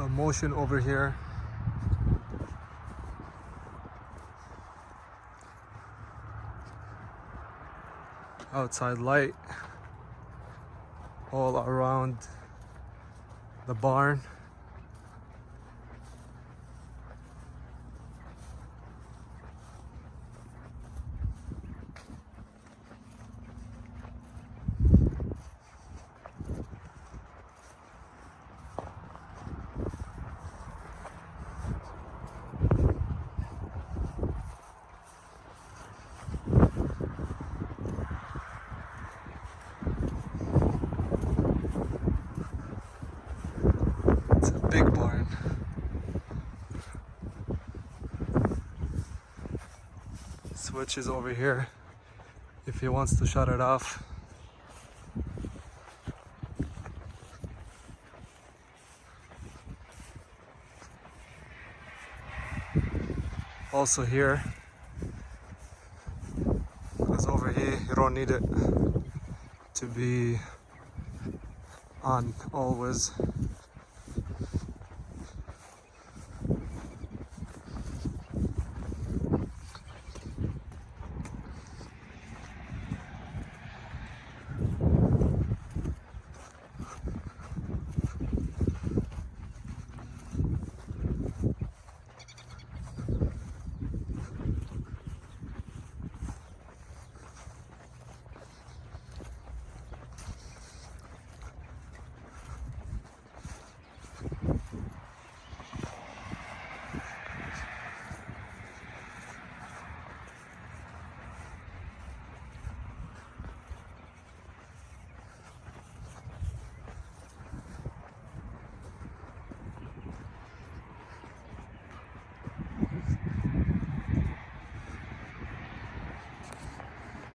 motion over here. Outside light all around the barn. It's a big barn. Switch is over here if he wants to shut it off. Also here, because over here you don't need it to be on always.